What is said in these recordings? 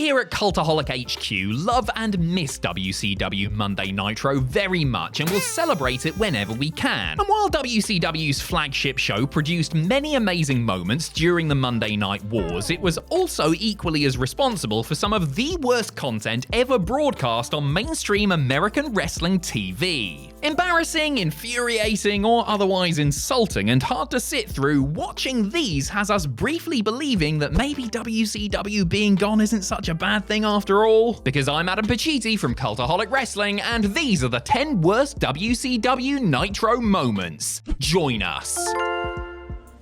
here at Cultaholic HQ love and miss WCW Monday Nitro very much and will celebrate it whenever we can. And while WCW's flagship show produced many amazing moments during the Monday Night Wars, it was also equally as responsible for some of the worst content ever broadcast on mainstream American wrestling TV. Embarrassing, infuriating, or otherwise insulting and hard to sit through, watching these has us briefly believing that maybe WCW being gone isn't such a bad thing after all. Because I'm Adam Pacitti from Cultaholic Wrestling, and these are the 10 worst WCW Nitro moments. Join us.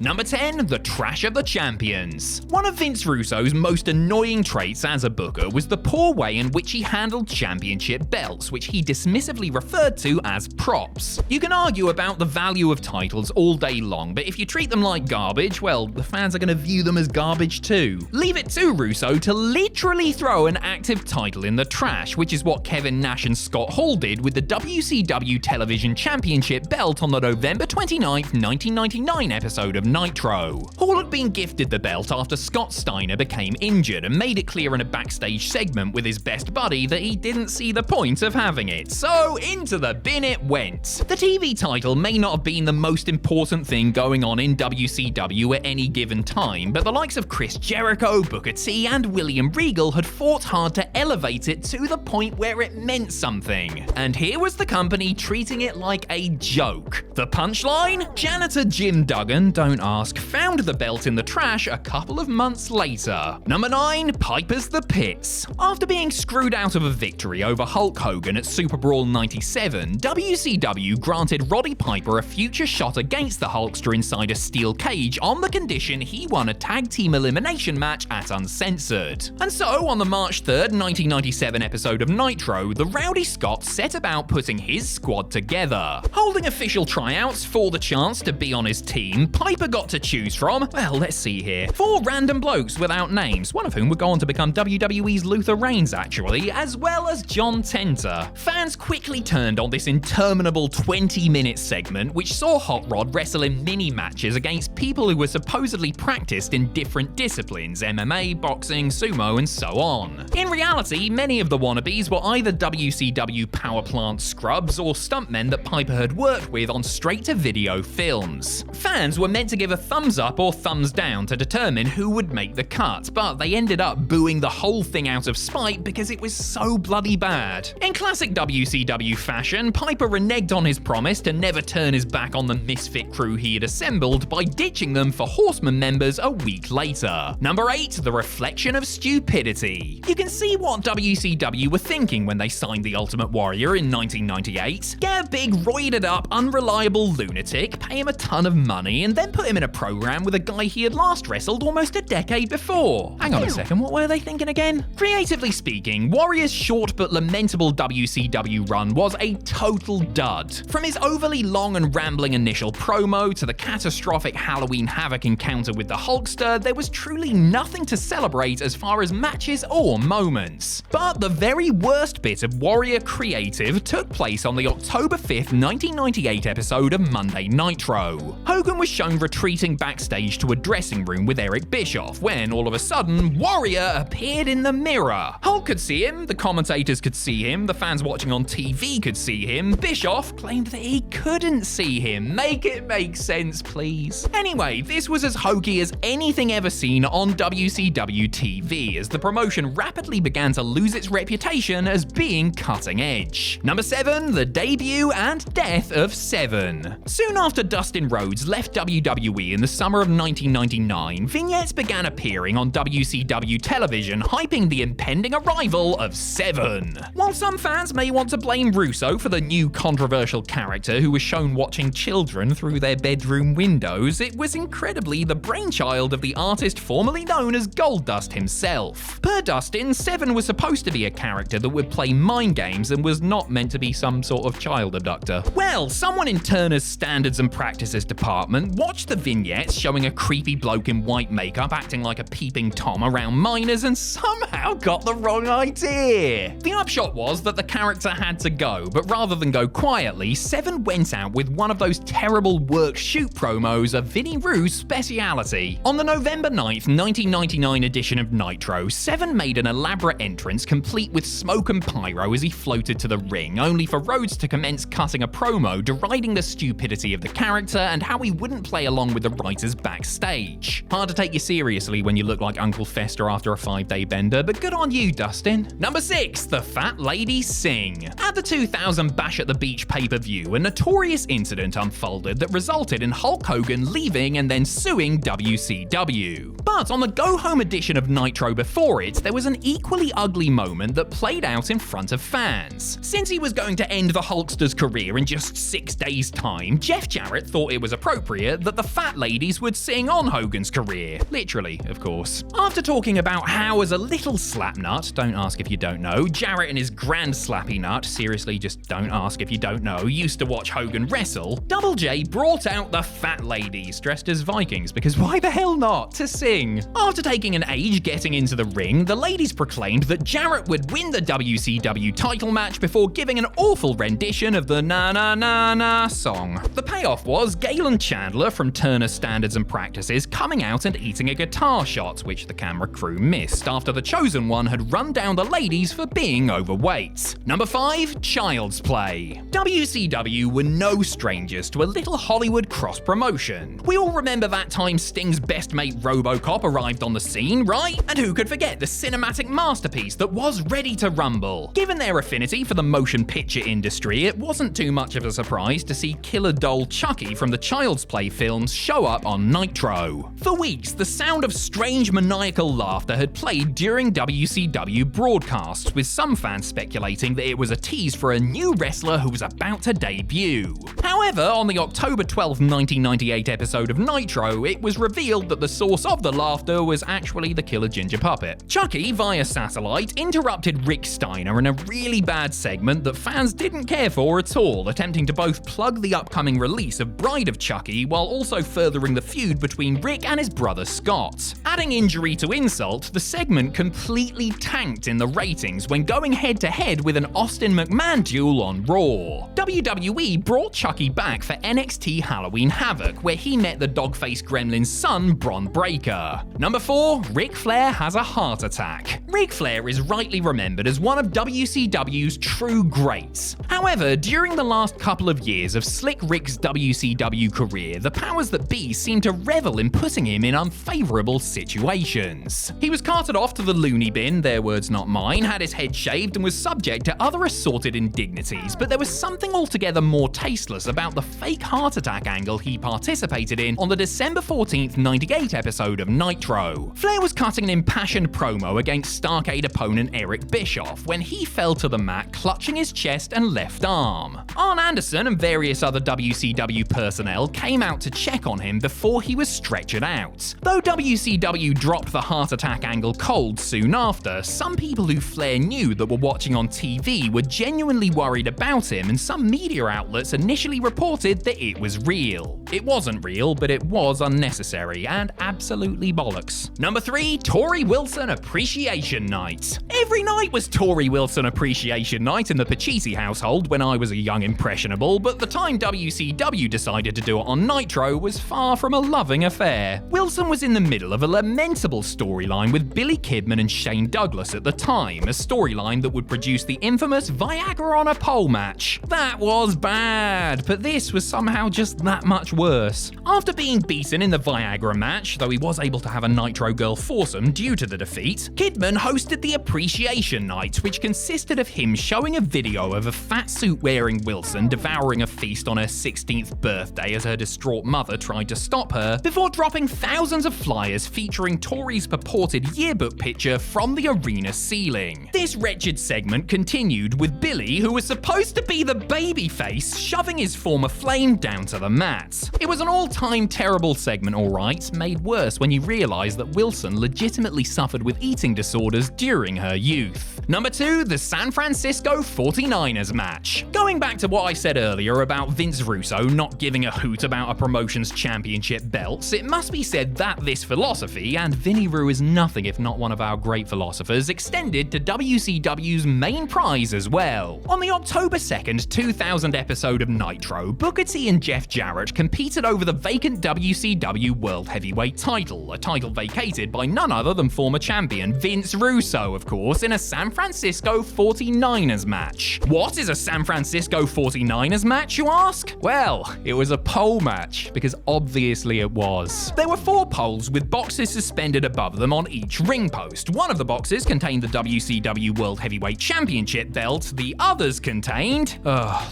Number 10, the trash of the champions. One of Vince Russo's most annoying traits as a booker was the poor way in which he handled championship belts, which he dismissively referred to as props. You can argue about the value of titles all day long, but if you treat them like garbage, well, the fans are going to view them as garbage too. Leave it to Russo to literally throw an active title in the trash, which is what Kevin Nash and Scott Hall did with the WCW Television Championship belt on the November 29th, 1999 episode of Nitro. Hall had been gifted the belt after Scott Steiner became injured and made it clear in a backstage segment with his best buddy that he didn't see the point of having it. So into the bin it went. The TV title may not have been the most important thing going on in WCW at any given time, but the likes of Chris Jericho, Booker T, and William Regal had fought hard to elevate it to the point where it meant something. And here was the company treating it like a joke. The punchline? Janitor Jim Duggan, don't ask, found the belt in the trash a couple of months later. Number 9, Piper's the Pits. After being screwed out of a victory over Hulk Hogan at Super Brawl 97, WCW granted Roddy Piper a future shot against the Hulkster inside a steel cage on the condition he won a tag team elimination match at Uncensored. And so, on the March 3rd, 1997 episode of Nitro, the Rowdy Scott set about putting his squad together. Holding official tryouts for the chance to be on his team, Piper got to choose from, well, let's see here, 4 random blokes without names, one of whom would go on to become WWE's Luther Reigns actually, as well as John Tenta. Fans quickly turned on this interminable 20-minute segment, which saw Hot Rod wrestle in mini-matches against people who were supposedly practiced in different disciplines, MMA, boxing, sumo, and so on. In reality, many of the wannabes were either WCW power plant scrubs or stuntmen that Piper had worked with on straight-to-video films. Fans were meant to give a thumbs up or thumbs down to determine who would make the cut, but they ended up booing the whole thing out of spite because it was so bloody bad. In classic WCW fashion, Piper reneged on his promise to never turn his back on the misfit crew he had assembled by ditching them for Horseman members a week later. Number 8, the reflection of stupidity. You can see what WCW were thinking when they signed the Ultimate Warrior in 1998. Get a big, roided up, unreliable lunatic, pay him a ton of money, and then put him in a program with a guy he had last wrestled almost a decade before. Hang on a second, what were they thinking again? Creatively speaking, Warrior's short but lamentable WCW run was a total dud. From his overly long and rambling initial promo to the catastrophic Halloween Havoc encounter with the Hulkster, there was truly nothing to celebrate as far as matches or moments. But the very worst bit of Warrior creative took place on the October 5th, 1998 episode of Monday Nitro. Hogan was shown retreating backstage to a dressing room with Eric Bischoff when, all of a sudden, Warrior appeared in the mirror. Hulk could see him, the commentators could see him, the fans watching on TV could see him. Bischoff claimed that he couldn't see him. Make it make sense, please. Anyway, this was as hokey as anything ever seen on WCW TV, as the promotion rapidly began to lose its reputation as being cutting edge. Number 7, the debut and death of Seven. Soon after Dustin Rhodes left WWE in the summer of 1999, vignettes began appearing on WCW television hyping the impending arrival of Seven. While some fans may want to blame Russo for the new controversial character who was shown watching children through their bedroom windows, it was incredibly the brainchild of the artist formerly known as Goldust himself. Per Dustin, Seven was supposed to be a character that would play mind games and was not meant to be some sort of child abductor. Well, someone in Turner's Standards and Practices department watched the vignettes showing a creepy bloke in white makeup acting like a peeping Tom around minors and somehow got the wrong idea. The upshot was that the character had to go, but rather than go quietly, Seven went out with one of those terrible work-shoot promos of Vinnie Rue's speciality. On the November 9th, 1999 edition of Nitro, Seven made an elaborate entrance complete with smoke and pyro as he floated to the ring, only for Rhodes to commence cutting a promo deriding the stupidity of the character and how he wouldn't play along with the writers backstage. Hard to take you seriously when you look like Uncle Fester after a 5-day bender, but good on you, Dustin. Number 6, the Fat Ladies Sing. At the 2000 Bash at the Beach pay-per-view, a notorious incident unfolded that resulted in Hulk Hogan leaving and then suing WCW. But on the go-home edition of Nitro before it, there was an equally ugly moment that played out in front of fans. Since he was going to end the Hulkster's career in just 6 days' time, Jeff Jarrett thought it was appropriate that the Fat Ladies would sing on Hogan's career. Literally, of course. After talking about how as a little slapnut, don't ask if you don't know, Jarrett and his grand slappy nut, seriously just don't ask if you don't know, used to watch Hogan wrestle, Double J brought out the Fat Ladies, dressed as Vikings, because why the hell not, to sing. After taking an age getting into the ring, the ladies proclaimed that Jarrett would win the WCW title match before giving an awful rendition of the Na Na Na Na song. The payoff was Galen Chandler from Turner Standards and Practices coming out and eating a guitar shot, which the camera crew missed after the chosen one had run down the ladies for being overweight. Number 5, Child's Play. WCW were no strangers to a little Hollywood cross-promotion. We all remember that time Sting's best mate RoboCop arrived on the scene, right? And who could forget the cinematic masterpiece that was Ready to Rumble? Given their affinity for the motion picture industry, it wasn't too much of a surprise to see killer doll Chucky from the Child's Play films show up on Nitro. For weeks, the sound of strange maniacal laughter had played during WCW broadcasts, with some fans speculating that it was a tease for a new wrestler who was about to debut. However, on the October 12, 1998 episode of Nitro, it was revealed that the source of the laughter was actually the killer ginger puppet. Chucky, via satellite, interrupted Rick Steiner in a really bad segment that fans didn't care for at all, attempting to both plug the upcoming release of Bride of Chucky while also furthering the feud between Rick and his brother Scott. Adding injury to insult, the segment completely tanked in the ratings when going head-to-head with an Austin McMahon duel on Raw. WWE brought Chucky back for NXT Halloween Havoc, where he met the dog-faced gremlin's son, Bron Breakker. Number 4, Ric Flair has a heart attack. Ric Flair is rightly remembered as one of WCW's true greats. However, during the last couple of years of Slick Rick's WCW career, the powers that be seemed to revel in putting him in unfavorable situations. He was carted off to the loony bin, their words not mine, had his head shaved and was subject to other assorted indignities, but there was something altogether more tasteless about the fake heart attack angle he participated in on the December 14th, 98 episode of Nitro. Flair was cutting an impassioned promo against Starrcade opponent Eric Bischoff when he fell to the mat clutching his chest and left arm. Arn Anderson and various other WCW personnel came out to check on him before he was stretchered out. Though WCW dropped the heart attack angle cold soon after, some people who Flair knew that were watching on TV were genuinely worried about him, and some media outlets initially reported that it was real. It wasn't real, but it was unnecessary and absolutely bollocks. Number 3, Tory Wilson Appreciation Night. Every night was Tory Wilson Appreciation Night in the Pacitti household when I was a young impressionable, but the time WCW decided to do it on Nitro was far from a loving affair. Wilson was in the middle of a lamentable storyline with Billy Kidman and Shane Douglas at the time, a storyline that would produce the infamous Viagra on a pole match. That was bad, but this was somehow just that much worse. After being beaten in the Viagra match, though he was able to have a Nitro Girl foursome due to the defeat, Kidman hosted the Appreciation Night, which consisted of him showing a video of a fat suit-wearing Wilson devouring a feast on her 16th birthday as her distraught mother tried to stop her, before dropping thousands of flyers featuring Tory's purported yearbook picture from the arena ceiling. This wretched segment continued with Billy, who was supposed to be the babyface, shoving his former flame down to the mat. It was an all-time terrible segment, alright, made worse when you realise that Wilson legitimately suffered with eating disorders during her youth. Number 2, the San Francisco 49ers match. Going back to what I said earlier about Vince Russo not giving a hoot about a promotion Promotions Championship belts, it must be said that this philosophy, and Vinnie Rue is nothing if not one of our great philosophers, extended to WCW's main prize as well. On the October 2nd, 2000 episode of Nitro, Booker T and Jeff Jarrett competed over the vacant WCW World Heavyweight title, a title vacated by none other than former champion Vince Russo, of course, in a San Francisco 49ers match. What is a San Francisco 49ers match, you ask? Well, it was a pole match, because obviously it was. There were 4 poles with boxes suspended above them on each ring post. One of the boxes contained the WCW World Heavyweight Championship belt, the others contained...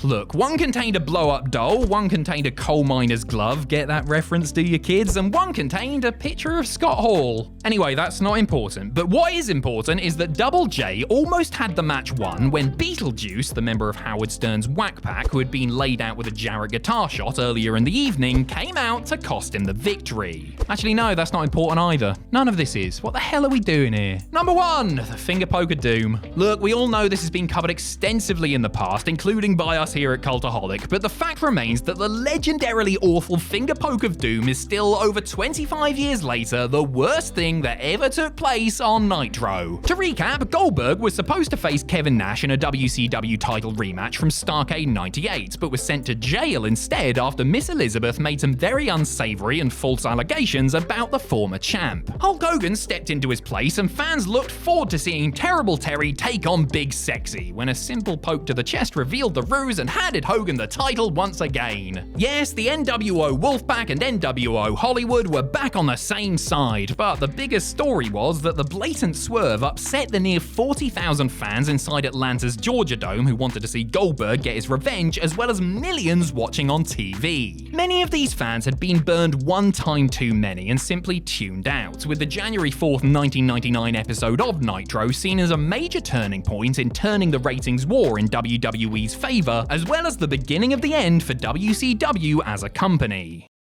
look, one contained a blow-up doll, one contained a coal miner's glove, get that reference, do you kids? And one contained a picture of Scott Hall. Anyway, that's not important, but what is important is that Double J almost had the match won when Beetlejuice, the member of Howard Stern's Whack Pack who had been laid out with a Jarrett guitar shot earlier in the evening, came out to cost him the victory. Actually, no, that's not important either. None of this is. What the hell are we doing here? Number 1, the finger poke of doom. Look, we all know this has been covered extensively in the past, including by us here at Cultaholic, but the fact remains that the legendarily awful finger poke of doom is still, over 25 years later, the worst thing that ever took place on Nitro. To recap, Goldberg was supposed to face Kevin Nash in a WCW title rematch from Starrcade 98, but was sent to jail instead after Miss Elizabeth made some very unsavory and false allegations about the former champ. Hulk Hogan stepped into his place and fans looked forward to seeing Terrible Terry take on Big Sexy, when a simple poke to the chest revealed the ruse and handed Hogan the title once again. Yes, the NWO Wolfpack and NWO Hollywood were back on the same side, but the biggest story was that the blatant swerve upset the near 40,000 fans inside Atlanta's Georgia Dome who wanted to see Goldberg get his revenge, as well as millions watching on TV. Many of these fans had been burned one time too many and simply tuned out, with the January 4th, 1999 episode of Nitro seen as a major turning point in turning the ratings war in WWE's favor, as well as the beginning of the end for WCW as a company.